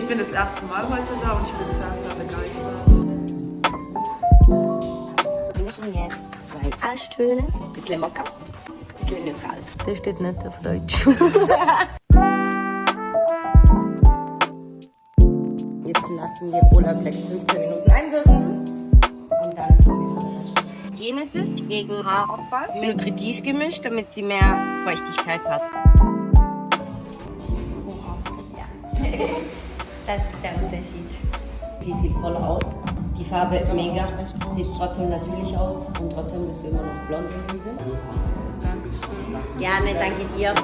Ich bin das erste Mal heute da und ich bin sehr, sehr begeistert. Wir mischen jetzt 2 Aschtöne, ein bisschen Mokka, ein bisschen Lokal. Das steht nicht auf Deutsch. Jetzt lassen wir Olaplex 15 Minuten einwirken und dann Genesis gegen Haarausfall. Nutritiv gemischt, damit sie mehr Feuchtigkeit hat. Das ist der Unterschied. Viel voller aus. Die Farbe mega, sieht trotzdem natürlich aus und trotzdem bist du immer noch blond irgendwie sind. Gerne, danke dir.